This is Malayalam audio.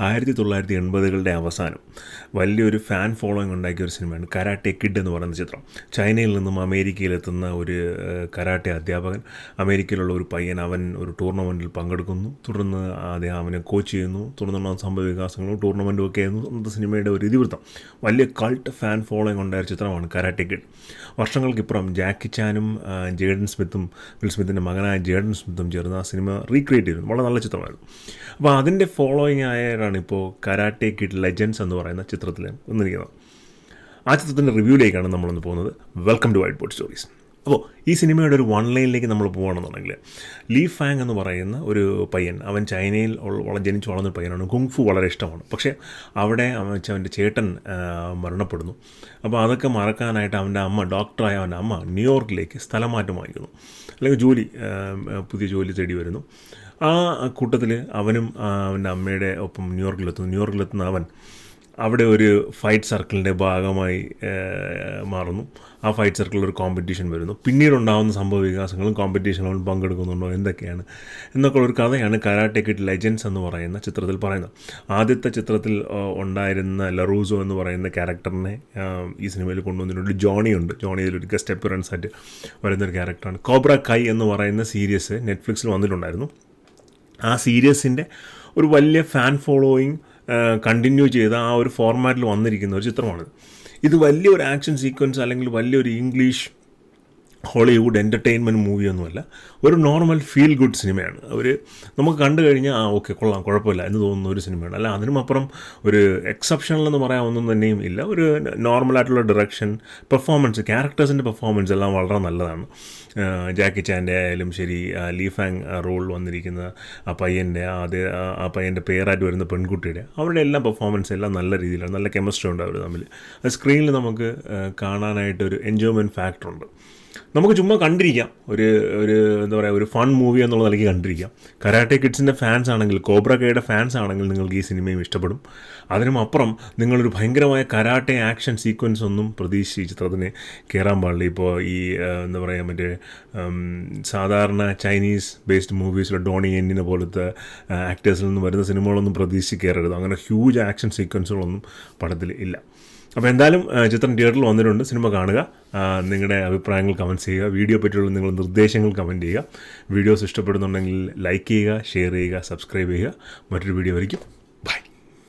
1980കളുടെ അവസാനം വലിയൊരു ഫാൻ ഫോളോയിങ് ഉണ്ടാക്കിയ ഒരു സിനിമയാണ് കരാട്ടെ കിഡ് എന്ന് പറയുന്ന ചിത്രം. ചൈനയിൽ നിന്നും അമേരിക്കയിലെത്തുന്ന ഒരു കരാട്ടെ അധ്യാപകൻ, അമേരിക്കയിലുള്ള ഒരു പയ്യൻ, അവൻ ഒരു ടൂർണമെൻറ്റിൽ പങ്കെടുക്കുന്നു. തുടർന്ന് അദ്ദേഹം അവനെ കോച്ച് ചെയ്യുന്നു. തുടർന്നുള്ള സംഭവ വികാസങ്ങളും ടൂർണമെൻറ്റും ഒക്കെ ആയിരുന്നു അന്നത്തെ സിനിമയുടെ ഒരു ഇതിവൃത്തം. വലിയ കൾട്ട് ഫാൻ ഫോളോയിങ് ഉണ്ടായ ഒരു ചിത്രമാണ് കരാട്ടെ കിഡ്. വർഷങ്ങൾക്കിപ്പുറം ജാക്കി ചാനും ജേഡൻ സ്മിത്തും, വിൽ സ്മിത്തിൻ്റെ മകനായ ജേഡൻ സ്മിത്തും ചേർന്ന് ആ സിനിമ റീക്രിയേറ്റ് ചെയ്തിരുന്നു. വളരെ നല്ല ചിത്രമായിരുന്നു. അപ്പോൾ അതിൻ്റെ ഫോളോയിങ് ആയാണ് ഇപ്പോൾ കരാട്ടെ കിഡ് ലെജൻഡ്സ് എന്ന് പറയുന്ന ചിത്രത്തിൽ വന്നിരിക്കുന്നത്. ആ ചിത്രത്തിൻ്റെ റിവ്യൂയിലേക്കാണ് നമ്മളൊന്ന് പോകുന്നത്. Welcome to white board stories. അപ്പോൾ ഈ സിനിമയുടെ ഒരു വൺ ലൈനിലേക്ക് നമ്മൾ പോകുകയാണെന്നുണ്ടെങ്കിൽ, ലീ ഫാങ് എന്ന് പറയുന്ന ഒരു പയ്യൻ, അവൻ ചൈനയിൽ ജനിച്ച് വളർന്നൊരു പയ്യനാണ്. കുങ്ഫു വളരെ ഇഷ്ടമാണ്. പക്ഷേ അവിടെ അവൻ്റെ ചേട്ടൻ മരണപ്പെടുന്നു. അപ്പോൾ അതൊക്കെ മറക്കാനായിട്ട് അവൻ്റെ അമ്മ, ഡോക്ടറായ അവൻ്റെ അമ്മ ന്യൂയോർക്കിലേക്ക് സ്ഥലം മാറ്റം വാങ്ങിക്കുന്നു. അല്ലെങ്കിൽ പുതിയ ജോലി തേടി വരുന്നു. ആ കൂട്ടത്തിൽ അവനും അവൻ്റെ അമ്മയുടെ ഒപ്പം ന്യൂയോർക്കിലെത്തുന്ന അവൻ അവിടെ ഒരു ഫൈറ്റ് സർക്കിളിൻ്റെ ഭാഗമായി മാറുന്നു. ആ ഫൈറ്റ് സർക്കിളിൽ ഒരു കോമ്പറ്റീഷൻ വരുന്നു. പിന്നീടുണ്ടാകുന്ന സംഭവ വികാസങ്ങളും കോമ്പറ്റീഷനുകളും പങ്കെടുക്കുന്നുണ്ടോ, എന്തൊക്കെയാണ് എന്നൊക്കെ ഒരു കഥയാണ് കരാട്ടെ കിഡ് ലെജൻഡ്സ് എന്ന് പറയുന്ന ചിത്രത്തിൽ പറയുന്നത്. ആദ്യത്തെ ചിത്രത്തിൽ ഉണ്ടായിരുന്ന ലറൂസോ എന്ന് പറയുന്ന ക്യാരക്ടറിനെ ഈ സിനിമയിൽ കൊണ്ടുവന്നിട്ടുണ്ട്. ജോണിയുണ്ട്. ജോണി ഇതിലൊരു ഗസ്റ്റ് അപ്പിയറൻസ് ആയിട്ട് വരുന്നൊരു ക്യാരക്ടറാണ്. കോബ്ര കൈ എന്ന് പറയുന്ന സീരീസ് നെറ്റ്ഫ്ലിക്സിൽ വന്നിട്ടുണ്ടായിരുന്നു. ആ സീരീസിൻ്റെ ഒരു വലിയ ഫാൻ ഫോളോയിങ് കണ്ടിന്യൂ ചെയ്ത് ആ ഒരു ഫോർമാറ്റിൽ വന്നിരിക്കുന്ന ഒരു ചിത്രമാണിത്. ഇത് വലിയൊരു ആക്ഷൻ സീക്വൻസ് അല്ലെങ്കിൽ വലിയൊരു ഇംഗ്ലീഷ് ഹോളിവുഡ് എൻ്റർടൈൻമെൻറ്റ് മൂവിയൊന്നുമല്ല. ഒരു നോർമൽ ഫീൽ ഗുഡ് സിനിമയാണ്. നമുക്ക് കണ്ടു കഴിഞ്ഞാൽ ഓക്കെ, കൊള്ളാം, കുഴപ്പമില്ല എന്ന് തോന്നുന്ന ഒരു സിനിമയാണ്. അല്ല അതിനുമപ്പുറം ഒരു എക്സെപ്ഷണൽ എന്ന് പറയാൻ ഒന്നും തന്നെയും ഇല്ല. ഒരു നോർമലായിട്ടുള്ള ഡയറക്ഷൻ, പെർഫോമൻസ്, ക്യാരക്ടേഴ്സിൻ്റെ പെർഫോമൻസ് എല്ലാം വളരെ നല്ലതാണ്. ജാക്കി ചാൻ്റെ ആയാലും ശരി, ലീ ഫാങ് റോൾ വന്നിരിക്കുന്ന ആ പയ്യൻ്റെ പേരായിട്ട് വരുന്ന പെൺകുട്ടിയുടെ, അവരുടെ എല്ലാം പെർഫോമൻസ് എല്ലാം നല്ല രീതിയിലാണ്. നല്ല കെമിസ്ട്രി ഉണ്ട് അവർ തമ്മിൽ. അത് സ്ക്രീനിൽ നമുക്ക് കാണാനായിട്ടൊരു എൻജോയ്മെൻറ്റ് ഫാക്ടറുണ്ട്. നമുക്ക് ചുമ്മാ കണ്ടിരിക്കാം. എന്താ പറയുക, ഒരു ഫൺ മൂവി എന്നുള്ള നിലയ്ക്ക് കണ്ടിരിക്കാം. കരാട്ടെ കിഡ്സിൻ്റെ ഫാൻസ് ആണെങ്കിൽ, കോബ്ര കൈയുടെ ഫാൻസ് ആണെങ്കിൽ നിങ്ങൾക്ക് ഈ സിനിമയും ഇഷ്ടപ്പെടും. അതിനുമപ്പുറം നിങ്ങളൊരു ഭയങ്കരമായ കരാട്ടെ ആക്ഷൻ സീക്വൻസ് ഒന്നും പ്രതീക്ഷിച്ച് ഈ ചിത്രത്തിന് കയറാൻ പാടില്ല. ഇപ്പോൾ എന്താ പറയുക, സാധാരണ ചൈനീസ് ബേസ്ഡ് മൂവീസിലെ ഡോണി എന്നിനെ പോലത്തെ ആക്ടേഴ്സിൽ നിന്ന് വരുന്ന സിനിമകളൊന്നും പ്രതീക്ഷിച്ച് കയറരുത്. അങ്ങനെ ഹ്യൂജ് ആക്ഷൻ സീക്വൻസുകളൊന്നും പടത്തിൽ ഇല്ല. അപ്പോൾ എന്തായാലും ചിത്രം തിയേറ്ററിൽ വന്നിട്ടുണ്ട്. സിനിമ കാണുക. നിങ്ങളുടെ അഭിപ്രായങ്ങൾ കമൻറ്റ് ചെയ്യുക. വീഡിയോ പറ്റിയുള്ള നിങ്ങളുടെ നിർദ്ദേശങ്ങൾ കമൻറ്റ് ചെയ്യുക. വീഡിയോസ് ഇഷ്ടപ്പെടുന്നുണ്ടെങ്കിൽ ലൈക്ക് ചെയ്യുക, ഷെയർ ചെയ്യുക, സബ്സ്ക്രൈബ് ചെയ്യുക. മറ്റൊരു വീഡിയോ ആയിരിക്കും.